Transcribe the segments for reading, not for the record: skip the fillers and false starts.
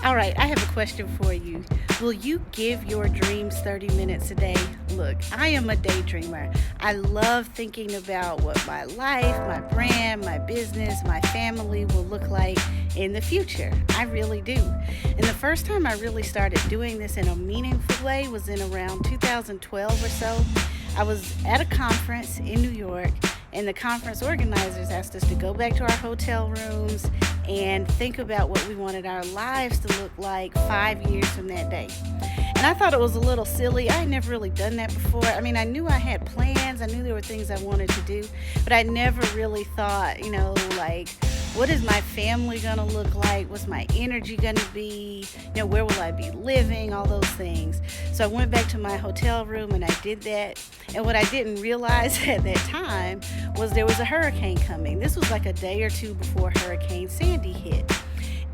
All right, I have a question for you. Will you give your dreams 30 minutes a day? Look, I am a daydreamer. I love thinking about what my life, my brand, my business, my family will look like in the future. I really do. And the first time I really started doing this in a meaningful way was in around 2012 or so. I was at a conference in New York, and the conference organizers asked us to go back to our hotel rooms and think about what we wanted our lives to look like 5 years from that day. And I thought it was a little silly. I had never really done that before. I mean, I knew I had plans, I knew there were things I wanted to do, but I never really thought, like, what is my family gonna look like? What's my energy gonna be? Where will I be living? All those things. So I went back to my hotel room and I did that. And what I didn't realize at that time was there was a hurricane coming. This was like a day or two before Hurricane Sandy hit.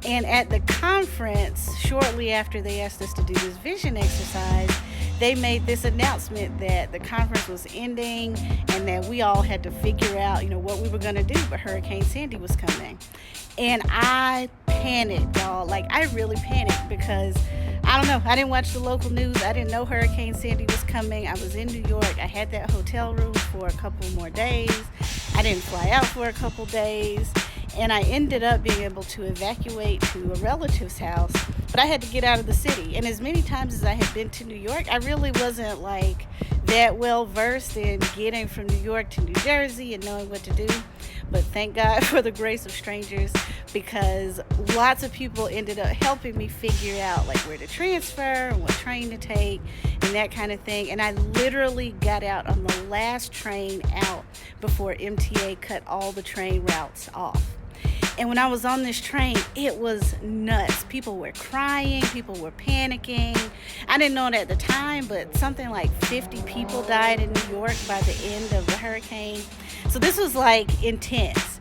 And at the conference, shortly after they asked us to do this vision exercise, they made this announcement that the conference was ending and that we all had to figure out, what we were going to do, but Hurricane Sandy was coming. And I panicked, y'all. Like, I really panicked because I don't know. I didn't watch the local news. I didn't know Hurricane Sandy was coming. I was in New York. I had that hotel room for a couple more days. I didn't fly out for a couple days. And I ended up being able to evacuate to a relative's house, but I had to get out of the city. And as many times as I had been to New York, I really wasn't like that well versed in getting from New York to New Jersey and knowing what to do. But thank God for the grace of strangers, because lots of people ended up helping me figure out like where to transfer and what train to take and that kind of thing. And I literally got out on the last train out before MTA cut all the train routes off. And when I was on this train, it was nuts. People were crying, people were panicking. I didn't know it at the time, but something like 50 people died in New York by the end of the hurricane. So this was like intense.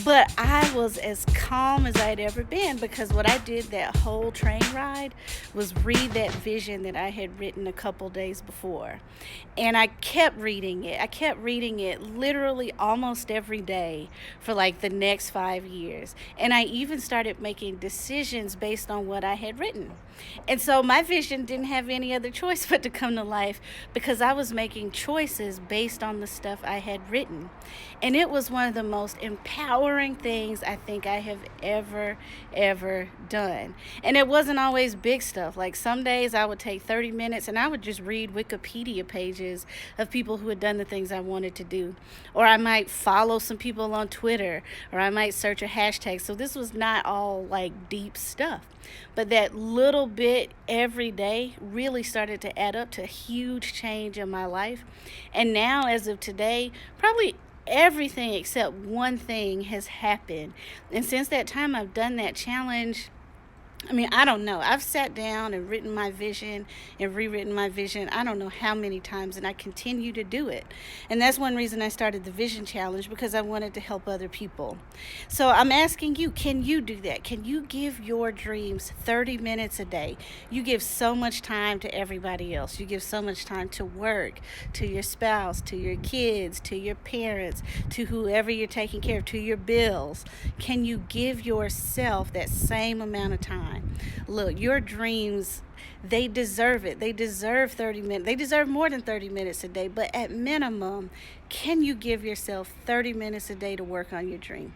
But I was as calm as I'd ever been, because what I did that whole train ride was read that vision that I had written a couple days before. And I kept reading it. I kept reading it literally almost every day for like the next 5 years. And I even started making decisions based on what I had written. And so my vision didn't have any other choice but to come to life, because I was making choices based on the stuff I had written. And it was one of the most empowering things I think I have ever done. And it wasn't always big stuff. Like some days I would take 30 minutes and I would just read Wikipedia pages of people who had done the things I wanted to do. Or I might follow some people on Twitter, or I might search a hashtag. So this was not all like deep stuff. But that little bit every day really started to add up to a huge change in my life. And now, as of today, probably everything except one thing has happened. And since that time I've done that challenge, I mean, I don't know. I've sat down and written my vision and rewritten my vision I don't know how many times, and I continue to do it. And that's one reason I started the Vision Challenge, because I wanted to help other people. So I'm asking you, can you do that? Can you give your dreams 30 minutes a day? You give so much time to everybody else. You give so much time to work, to your spouse, to your kids, to your parents, to whoever you're taking care of, to your bills. Can you give yourself that same amount of time? Look, your dreams, they deserve it. They deserve 30 minutes. They deserve more than 30 minutes a day. But at minimum, can you give yourself 30 minutes a day to work on your dream?